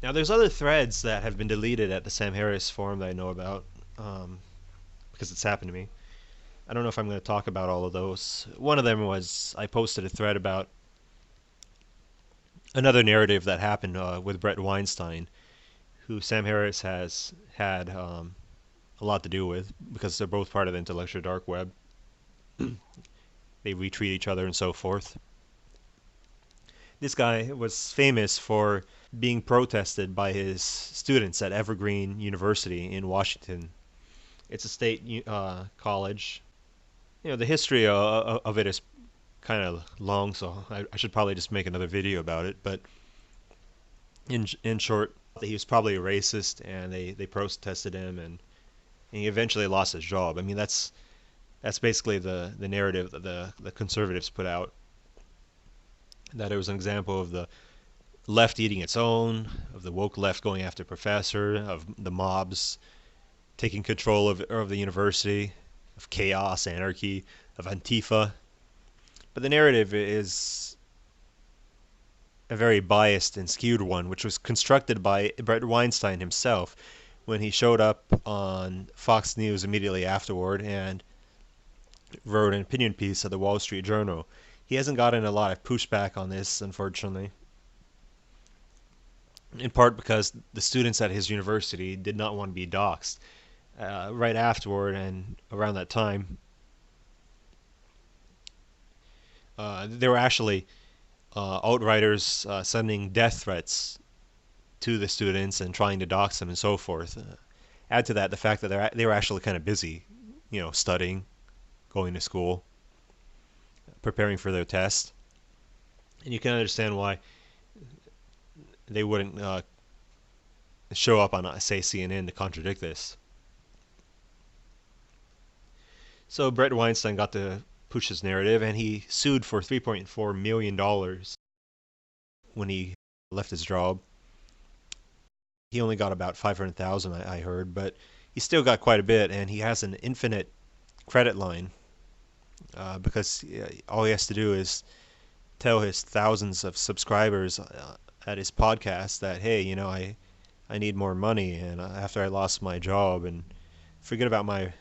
Now, there's other threads that have been deleted at the Sam Harris forum that I know about, because it's happened to me. I don't know if I'm going to talk about all of those. One of them was I posted a thread about another narrative that happened with Bret Weinstein, who Sam Harris has had a lot to do with because they're both part of the intellectual dark web. They retweet each other and so forth. This guy was famous for being protested by his students at Evergreen University in Washington. It's a state college. The history of it is kind of long, so I should probably just make another video about it. But in short, he was probably a racist, and they protested him, and he eventually lost his job. I mean, that's basically the narrative that the conservatives put out. That it was an example of the left eating its own, of the woke left going after professor, of the mobs taking control of the university, of chaos, anarchy, of Antifa. But the narrative is a very biased and skewed one, which was constructed by Bret Weinstein himself when he showed up on Fox News immediately afterward and wrote an opinion piece at the Wall Street Journal. He hasn't gotten a lot of pushback on this, unfortunately, in part because the students at his university did not want to be doxxed. Right afterward and around that time, there were actually alt-writers sending death threats to the students and trying to dox them and so forth. Add to that the fact that they were actually kind of busy, studying, going to school, preparing for their test. And you can understand why they wouldn't show up on, say, CNN to contradict this. So Bret Weinstein got to push his narrative, and he sued for $3.4 million when he left his job. He only got about 500,000, I heard, but he still got quite a bit, and he has an infinite credit line because all he has to do is tell his thousands of subscribers at his podcast that, hey, I need more money, and after I lost my job, and forget about my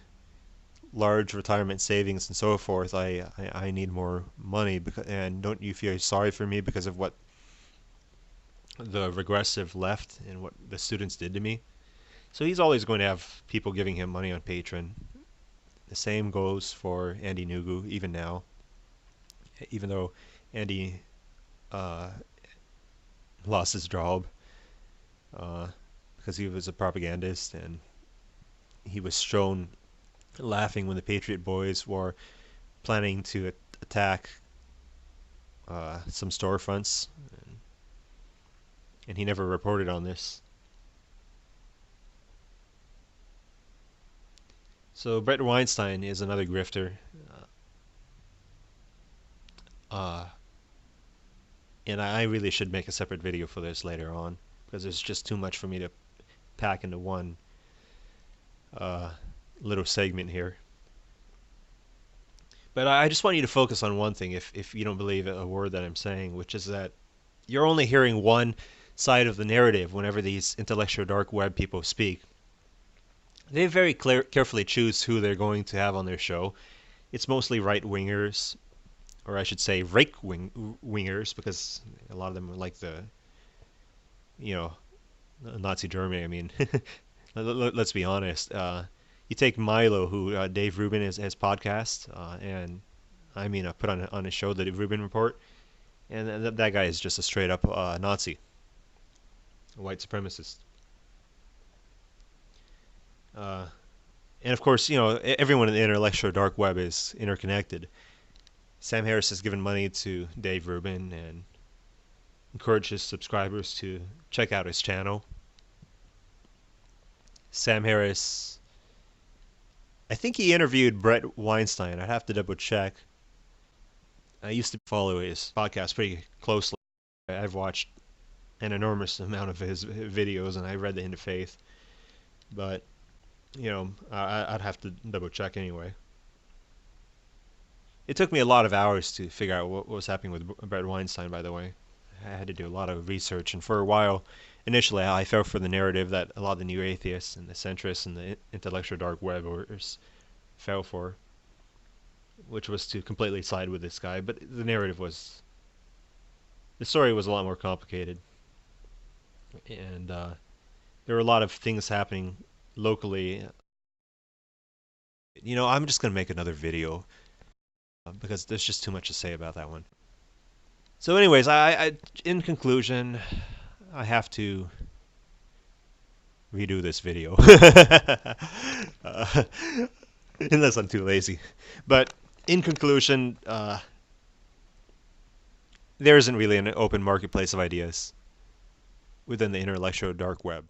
large retirement savings and so forth, I need more money, and don't you feel sorry for me because of what the regressive left and what the students did to me? So he's always going to have people giving him money on Patreon. The same goes for Andy Ngo, even now, even though Andy lost his job because he was a propagandist, and he was shown laughing when the Patriot Boys were planning to attack some storefronts, and he never reported on this. So Bret Weinstein is another grifter, and I really should make a separate video for this later on because there's just too much for me to pack into one little segment here. But I just want you to focus on one thing if you don't believe a word that I'm saying, which is that you're only hearing one side of the narrative whenever these intellectual dark web people speak. They very carefully choose who they're going to have on their show. It's mostly right-wingers, or I should say rake-wingers, because a lot of them are like the, Nazi Germany. I mean, let's be honest. You take Milo, who Dave Rubin has podcast, and I put on his show, the Dave Rubin Report, and that guy is just a straight up Nazi, a white supremacist. And of course, everyone in the intellectual dark web is interconnected. Sam Harris has given money to Dave Rubin and encouraged his subscribers to check out his channel. Sam Harris, I think he interviewed Bret Weinstein. I'd have to double check. I used to follow his podcast pretty closely. I've watched an enormous amount of his videos, and I read The End of Faith. But, I'd have to double check anyway. It took me a lot of hours to figure out what was happening with Bret Weinstein, by the way. I had to do a lot of research, and for a while initially I fell for the narrative that a lot of the new atheists and the centrists and the intellectual dark web fell for, which was to completely side with this guy. But the story was a lot more complicated, and there were a lot of things happening locally. I'm just gonna make another video because there's just too much to say about that one. So, anyways, in conclusion, I have to redo this video. uh, unless I'm too lazy. But in conclusion, there isn't really an open marketplace of ideas within the intellectual dark web.